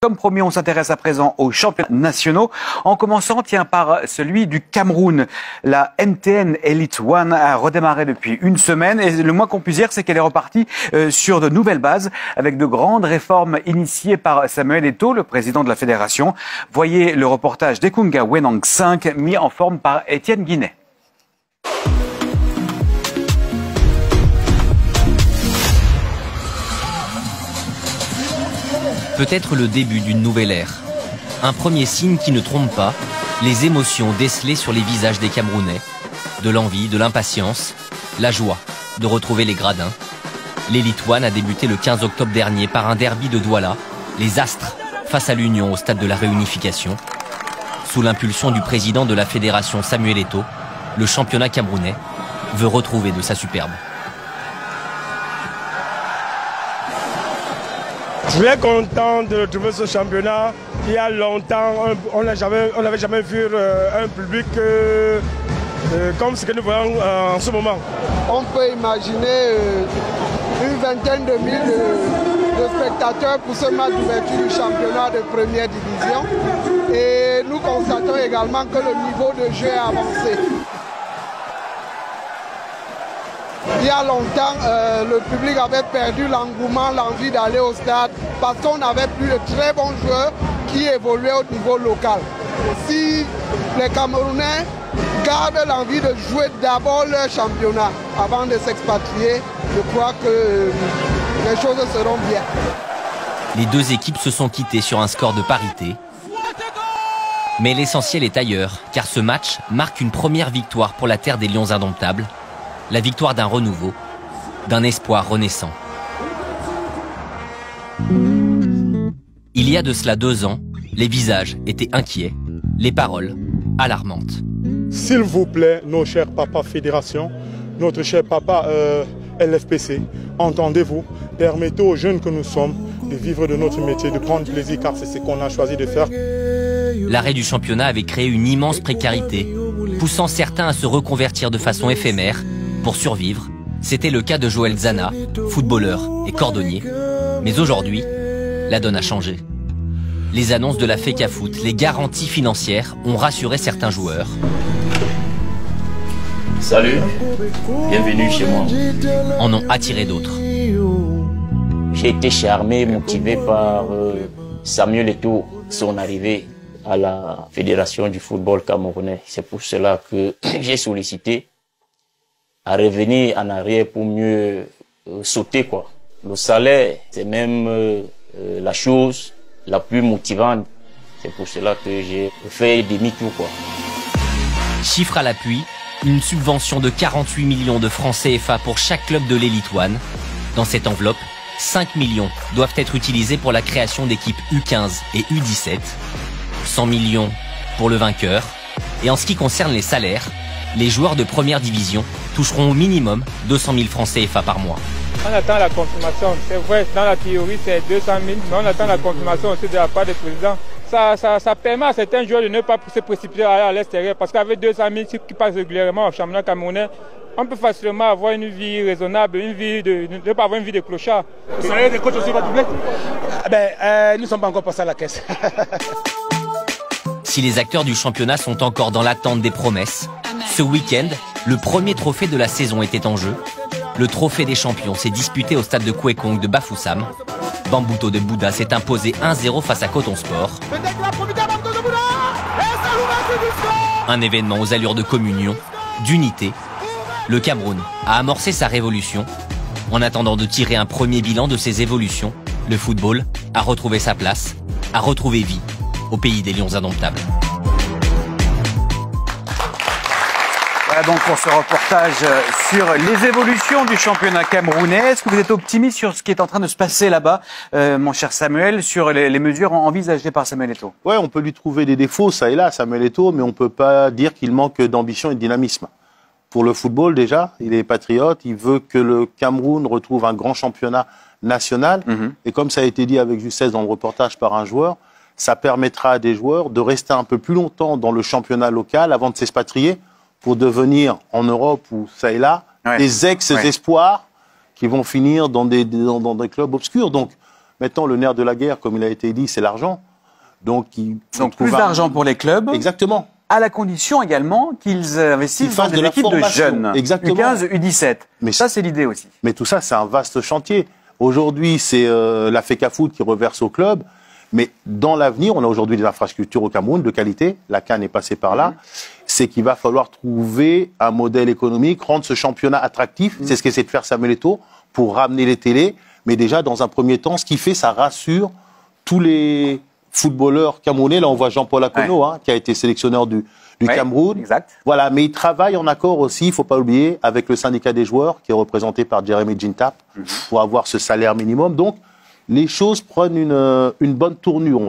Comme promis, on s'intéresse à présent aux championnats nationaux, en commençant par celui du Cameroun. La MTN Elite One a redémarré depuis une semaine et le moins qu'on puisse dire, c'est qu'elle est repartie sur de nouvelles bases avec de grandes réformes initiées par Samuel Eto'o, le président de la fédération. Voyez le reportage d'Ekunga Wenang 5 mis en forme par Étienne Guinet. Peut-être le début d'une nouvelle ère. Un premier signe qui ne trompe pas, les émotions décelées sur les visages des Camerounais. De l'envie, de l'impatience, la joie de retrouver les gradins. L'Elite One a débuté le 15 octobre dernier par un derby de Douala, les Astres face à l'Union au stade de la réunification. Sous l'impulsion du président de la fédération Samuel Eto'o, le championnat camerounais veut retrouver de sa superbe. Très content de retrouver ce championnat. Il y a longtemps, on n'avait jamais vu un public comme ce que nous voyons en ce moment. On peut imaginer une vingtaine de mille de spectateurs pour ce match d'ouverture du championnat de première division. Et nous constatons également que le niveau de jeu est avancé. Il y a longtemps, le public avait perdu l'engouement, l'envie d'aller au stade parce qu'on n'avait plus de très bons joueurs qui évoluaient au niveau local. Si les Camerounais gardent l'envie de jouer d'abord leur championnat avant de s'expatrier, je crois que les choses seront bien. Les deux équipes se sont quittées sur un score de parité. Mais l'essentiel est ailleurs, car ce match marque une première victoire pour la terre des Lions indomptables. La victoire d'un renouveau, d'un espoir renaissant. Il y a de cela 2 ans, les visages étaient inquiets, les paroles alarmantes. S'il vous plaît, nos chers papas fédération, notre cher papa LFPC, entendez-vous, permettez aux jeunes que nous sommes de vivre de notre métier, de prendre plaisir, car c'est ce qu'on a choisi de faire. L'arrêt du championnat avait créé une immense précarité, poussant certains à se reconvertir de façon éphémère. Pour survivre, c'était le cas de Joël Zana, footballeur et cordonnier. Mais aujourd'hui, la donne a changé. Les annonces de la FECAFOOT, les garanties financières ont rassuré certains joueurs. Salut, bienvenue chez moi. En ont attiré d'autres. J'ai été charmé, motivé par Samuel Eto'o, son arrivée à la Fédération du football camerounais. C'est pour cela que j'ai sollicité à revenir en arrière pour mieux sauter, quoi. Le salaire, c'est même la chose la plus motivante. C'est pour cela que j'ai fait demi-tour, quoi. Chiffre à l'appui, une subvention de 48 millions de francs CFA pour chaque club de l'Elite One. Dans cette enveloppe, 5 millions doivent être utilisés pour la création d'équipes U15 et U17. 100 millions pour le vainqueur. Et en ce qui concerne les salaires, les joueurs de première division toucheront au minimum 200 000 francs CFA par mois. On attend la confirmation. C'est vrai, dans la théorie, c'est 200 000, mais on attend la confirmation aussi de la part du président. Ça permet à certains joueurs de ne pas se précipiter à l'extérieur, parce qu'avec 200 000 qui passent régulièrement au championnat camerounais, on peut facilement avoir une vie raisonnable, ne pas avoir une vie de clochard. Vous savez, des coachs aussi va doubler? Nous ne sommes pas encore passés à la caisse. Si les acteurs du championnat sont encore dans l'attente des promesses, ce week-end, le premier trophée de la saison était en jeu. Le trophée des champions s'est disputé au stade de Kwekong de Bafoussam. Bambuto de Bouddha s'est imposé 1-0 face à Coton Sport. Un événement aux allures de communion, d'unité. Le Cameroun a amorcé sa révolution. En attendant de tirer un premier bilan de ses évolutions, le football a retrouvé sa place, a retrouvé vie au pays des Lions indomptables. Voilà donc pour ce reportage sur les évolutions du championnat camerounais. Est-ce que vous êtes optimiste sur ce qui est en train de se passer là-bas, mon cher Samuel, sur les mesures envisagées par Samuel Eto'o? Ouais, on peut lui trouver des défauts, ça et là, Samuel Eto'o, mais on ne peut pas dire qu'il manque d'ambition et de dynamisme. Pour le football, déjà, il est patriote, il veut que le Cameroun retrouve un grand championnat national. Et comme ça a été dit avec justesse dans le reportage par un joueur, ça permettra à des joueurs de rester un peu plus longtemps dans le championnat local avant de s'expatrier pour devenir en Europe ou ça et là des ex-espoirs qui vont finir dans des clubs obscurs. Donc Maintenant, le nerf de la guerre, comme il a été dit, c'est l'argent. Donc plus d'argent pour les clubs. Exactement. À la condition également qu'ils investissent dans des équipes de jeunes. Exactement. U15, U17. Mais ça, c'est l'idée aussi. Mais tout ça, c'est un vaste chantier. Aujourd'hui, c'est la FECAFOOT qui reverse au club. Mais dans l'avenir, on a aujourd'hui des infrastructures au Cameroun de qualité. La CAN est passée par là. C'est qu'il va falloir trouver un modèle économique, rendre ce championnat attractif. C'est ce qu'essaie de faire Samuel Eto'o pour ramener les télés. Mais déjà, dans un premier temps, ce qu'il fait, ça rassure tous les footballeurs camerounais. Là, on voit Jean-Paul Akono, qui a été sélectionneur du Cameroun. Exact. Voilà, mais il travaille en accord aussi, il ne faut pas oublier, avec le syndicat des joueurs, qui est représenté par Jeremy Jintap, pour avoir ce salaire minimum. Donc, les choses prennent une bonne tournure.